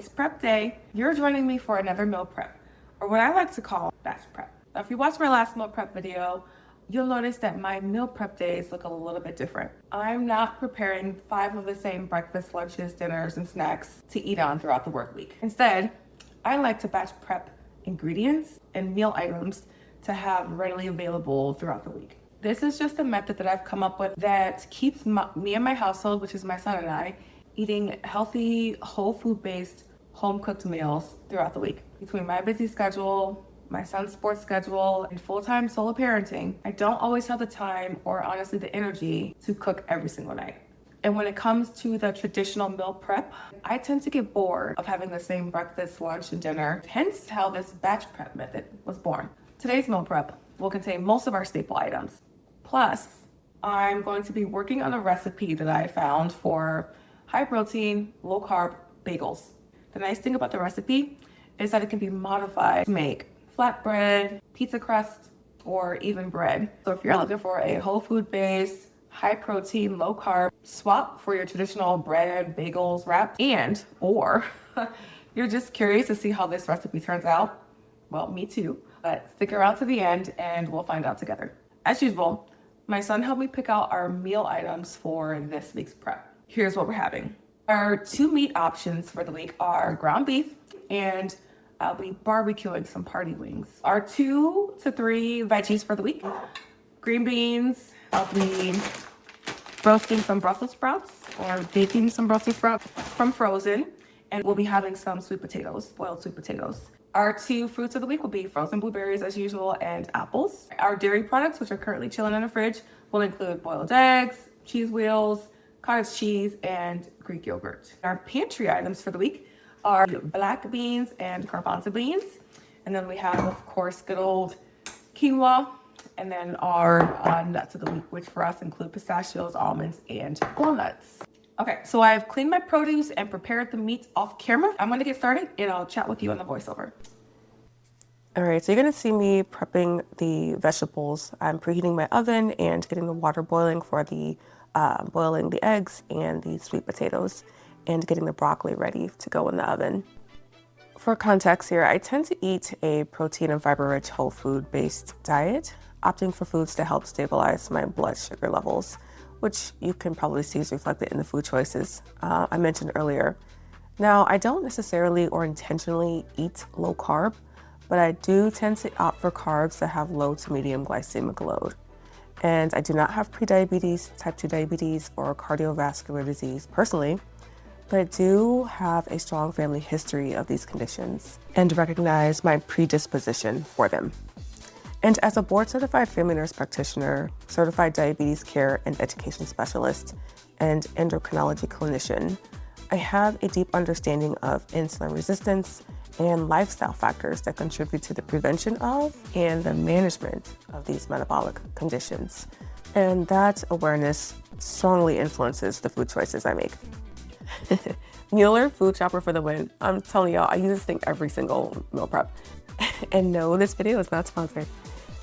It's prep day. You're joining me for another meal prep, or what I like to call batch prep. Now, if you watched my last meal prep video, you'll notice that my meal prep days look a little bit different. I'm not preparing 5 of the same breakfast, lunches, dinners, and snacks to eat on throughout the work week. Instead, I like to batch prep ingredients and meal items to have readily available throughout the week. This is just a method that I've come up with that keeps me and my household, which is my son and I, eating healthy, whole food-based, home-cooked meals throughout the week. Between my busy schedule, my son's sports schedule, and full-time solo parenting, I don't always have the time or honestly the energy to cook every single night. And when it comes to the traditional meal prep, I tend to get bored of having the same breakfast, lunch, and dinner, hence how this batch prep method was born. Today's meal prep will contain most of our staple items. Plus, I'm going to be working on a recipe that I found for high-protein, low-carb bagels. The nice thing about the recipe is that it can be modified to make flatbread, pizza crust, or even bread. So if you're looking for a whole food-based, high-protein, low-carb swap for your traditional bread, bagels, wraps, or you're just curious to see how this recipe turns out, well, me too. But stick around to the end and we'll find out together. As usual, my son helped me pick out our meal items for this week's prep. Here's what we're having. Our 2 meat options for the week are ground beef, and I'll be barbecuing some party wings. Our 2 to 3 veggies for the week: green beans. I'll be roasting some Brussels sprouts or baking some Brussels sprouts from frozen, and we'll be having some sweet potatoes, boiled sweet potatoes. Our 2 fruits of the week will be frozen blueberries as usual and apples. Our dairy products, which are currently chilling in the fridge, will include boiled eggs, cheese wheels, cottage cheese, and Greek yogurt. Our pantry items for the week are black beans and garbanzo beans. And then we have, of course, good old quinoa. And then our nuts of the week, which for us include pistachios, almonds, and walnuts. Okay, so I've cleaned my produce and prepared the meats off camera. I'm gonna get started and I'll chat with you on the voiceover. All right, so you're gonna see me prepping the vegetables. I'm preheating my oven and getting the water boiling for the boiling the eggs and the sweet potatoes, and getting the broccoli ready to go in the oven. For context here, I tend to eat a protein and fiber-rich whole food-based diet, opting for foods to help stabilize my blood sugar levels, which you can probably see is reflected in the food choices I mentioned earlier. Now, I don't necessarily or intentionally eat low carb, but I do tend to opt for carbs that have low to medium glycemic load. And I do not have prediabetes, type 2 diabetes, or cardiovascular disease personally, but I do have a strong family history of these conditions and recognize my predisposition for them. And as a board-certified family nurse practitioner, certified diabetes care and education specialist, and endocrinology clinician, I have a deep understanding of insulin resistance and lifestyle factors that contribute to the prevention of and the management of these metabolic conditions. And that awareness strongly influences the food choices I make. Mueller Food Shopper for the win. I'm telling y'all, I use this thing every single meal prep. And no, this video is not sponsored.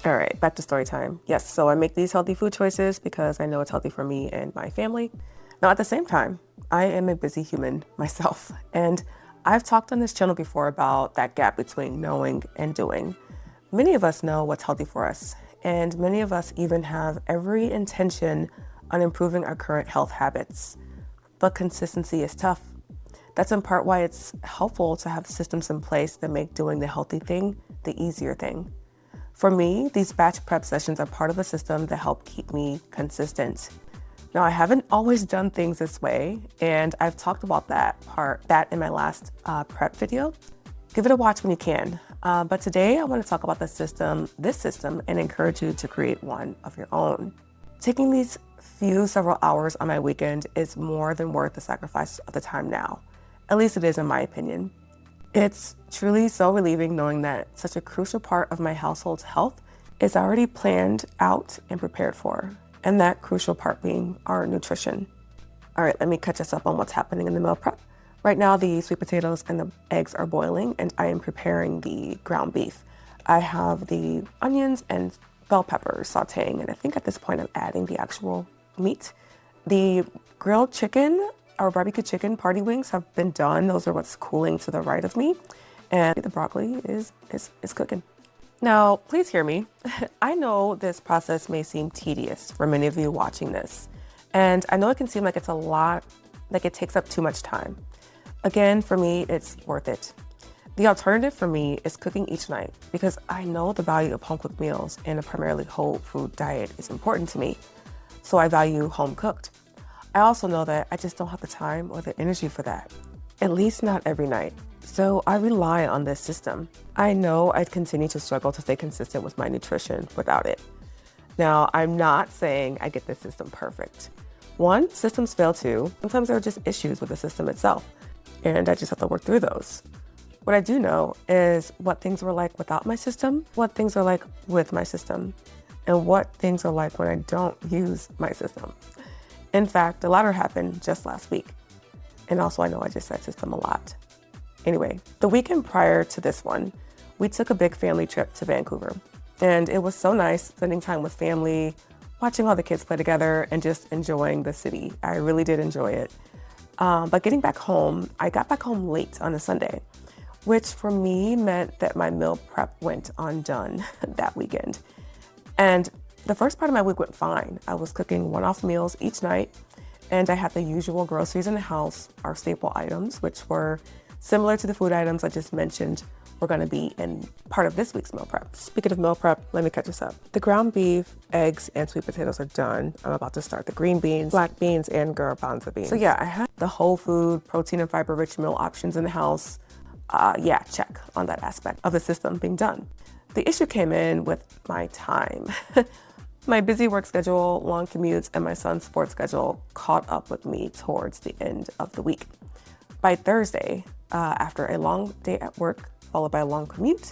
All right, back to story time. Yes, so I make these healthy food choices because I know it's healthy for me and my family. Now, at the same time, I am a busy human myself, and I've talked on this channel before about that gap between knowing and doing. Many of us know what's healthy for us, and many of us even have every intention on improving our current health habits. But consistency is tough. That's in part why it's helpful to have systems in place that make doing the healthy thing the easier thing. For me, these batch prep sessions are part of a system that help keep me consistent. Now, I haven't always done things this way, and I've talked about that in my last prep video. Give it a watch when you can. But today I want to talk about this system, and encourage you to create one of your own. Taking these several hours on my weekend is more than worth the sacrifice of the time now. At least it is in my opinion. It's truly so relieving knowing that such a crucial part of my household's health is already planned out and prepared for, and that crucial part being our nutrition. All right, let me catch us up on what's happening in the meal prep. Right now, the sweet potatoes and the eggs are boiling, and I am preparing the ground beef. I have the onions and bell peppers sauteing, and I think at this point I'm adding the actual meat. The grilled chicken Our barbecue chicken party wings have been done. Those are what's cooling to the right of me. And the broccoli is cooking. Now, please hear me. I know this process may seem tedious for many of you watching this. And I know it can seem like it's a lot, like it takes up too much time. Again, for me, it's worth it. The alternative for me is cooking each night because I know the value of home cooked meals and a primarily whole food diet is important to me. So I value home cooked. I also know that I just don't have the time or the energy for that, at least not every night. So I rely on this system. I know I'd continue to struggle to stay consistent with my nutrition without it. Now, I'm not saying I get this system perfect. One, systems fail too. Sometimes there are just issues with the system itself, and I just have to work through those. What I do know is what things were like without my system, what things are like with my system, and what things are like when I don't use my system. In fact, the latter happened just last week. And also I know I just said system a lot. Anyway, the weekend prior to this one, we took a big family trip to Vancouver. And it was so nice spending time with family, watching all the kids play together, and just enjoying the city. I really did enjoy it. But getting back home, I got back home late on a Sunday, which for me meant that my meal prep went undone that weekend. And the first part of my week went fine. I was cooking one-off meals each night, and I had the usual groceries in the house, our staple items, which were similar to the food items I just mentioned were going to be in part of this week's meal prep. Speaking of meal prep, let me catch us up. The ground beef, eggs, and sweet potatoes are done. I'm about to start the green beans, black beans, and garbanzo beans. So yeah, I had the whole food, protein and fiber-rich meal options in the house. Yeah, check on that aspect of the system being done. The issue came in with my time. My busy work schedule, long commutes, and my son's sports schedule caught up with me towards the end of the week. By Thursday, after a long day at work, followed by a long commute,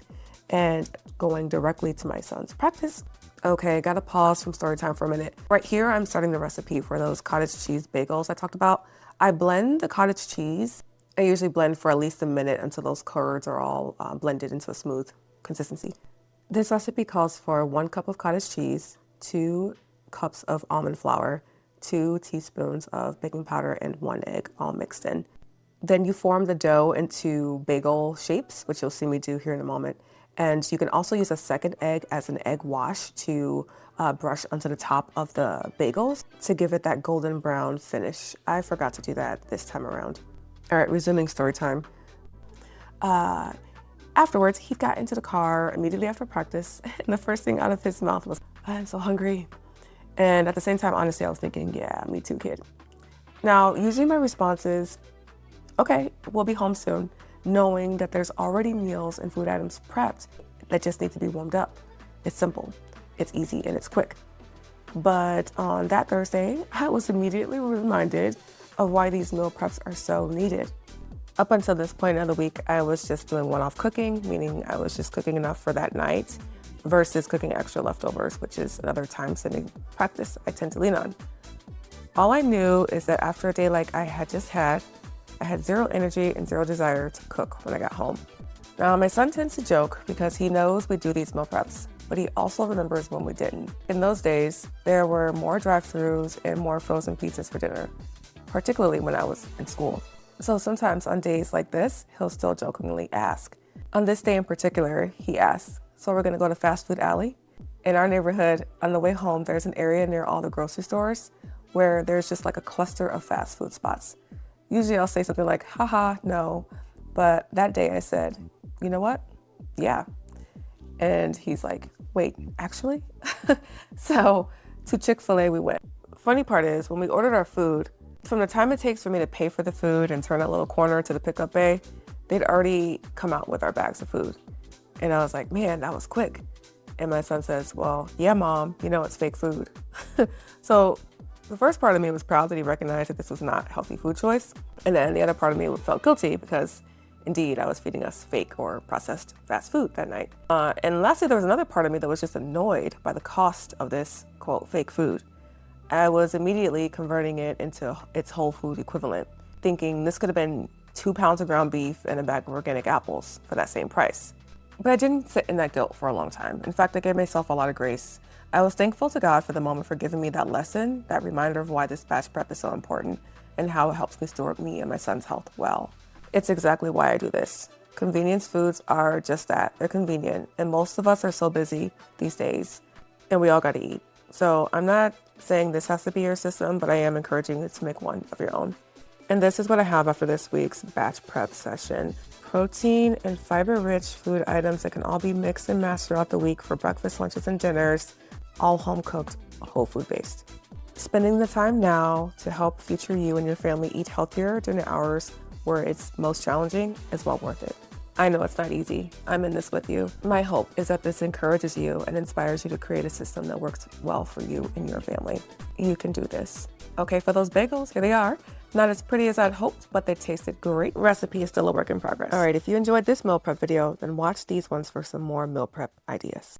and going directly to my son's practice. Okay, gotta pause from story time for a minute. Right here, I'm starting the recipe for those cottage cheese bagels I talked about. I blend the cottage cheese. I usually blend for at least a minute until those curds are all blended into a smooth consistency. This recipe calls for 1 cup of cottage cheese, 2 cups of almond flour, 2 teaspoons of baking powder, and 1 egg, all mixed in. Then you form the dough into bagel shapes, which you'll see me do here in a moment. And you can also use a second egg as an egg wash to brush onto the top of the bagels to give it that golden brown finish. I forgot to do that this time around. All right, resuming story time. Afterwards, he got into the car immediately after practice, and the first thing out of his mouth was, "I'm so hungry." And at the same time, honestly, I was thinking, yeah, me too, kid. Now, usually my response is, okay, we'll be home soon, knowing that there's already meals and food items prepped that just need to be warmed up. It's simple, it's easy, and it's quick. But on that Thursday, I was immediately reminded of why these meal preps are so needed. Up until this point of the week, I was just doing one-off cooking, meaning I was just cooking enough for that night versus cooking extra leftovers, which is another time-saving practice I tend to lean on. All I knew is that after a day like I had just had, I had zero energy and zero desire to cook when I got home. Now, my son tends to joke because he knows we do these meal preps, but he also remembers when we didn't. In those days, there were more drive-thrus and more frozen pizzas for dinner, particularly when I was in school. So sometimes on days like this, he'll still jokingly ask. On this day in particular, he asked, "So we're gonna go to Fast Food Alley?" In our neighborhood, on the way home, there's an area near all the grocery stores where there's just like a cluster of fast food spots. Usually I'll say something like, haha, no. But that day I said, you know what? Yeah. And he's like, wait, actually? So to Chick-fil-A we went. Funny part is when we ordered our food, from the time it takes for me to pay for the food and turn that little corner to the pickup bay, they'd already come out with our bags of food. And I was like, man, that was quick. And my son says, well, yeah, Mom, you know it's fake food. So the first part of me was proud that he recognized that this was not a healthy food choice. And then the other part of me felt guilty because indeed I was feeding us fake or processed fast food that night. And lastly, there was another part of me that was just annoyed by the cost of this, quote, fake food. I was immediately converting it into its whole food equivalent, thinking this could have been 2 pounds of ground beef and a bag of organic apples for that same price. But I didn't sit in that guilt for a long time. In fact, I gave myself a lot of grace. I was thankful to God for the moment for giving me that lesson, that reminder of why this batch prep is so important, and how it helps me store me and my son's health well. It's exactly why I do this. Convenience foods are just that. They're convenient. And most of us are so busy these days, and we all got to eat. So I'm not saying this has to be your system, but I am encouraging you to make one of your own. And this is what I have after this week's batch prep session. Protein and fiber-rich food items that can all be mixed and matched throughout the week for breakfast, lunches, and dinners, all home-cooked, whole food-based. Spending the time now to help future you and your family eat healthier during the hours where it's most challenging is well worth it. I know it's not easy. I'm in this with you. My hope is that this encourages you and inspires you to create a system that works well for you and your family. You can do this. Okay, for those bagels, here they are. Not as pretty as I'd hoped, but they tasted great. Recipe is still a work in progress. All right, if you enjoyed this meal prep video, then watch these ones for some more meal prep ideas.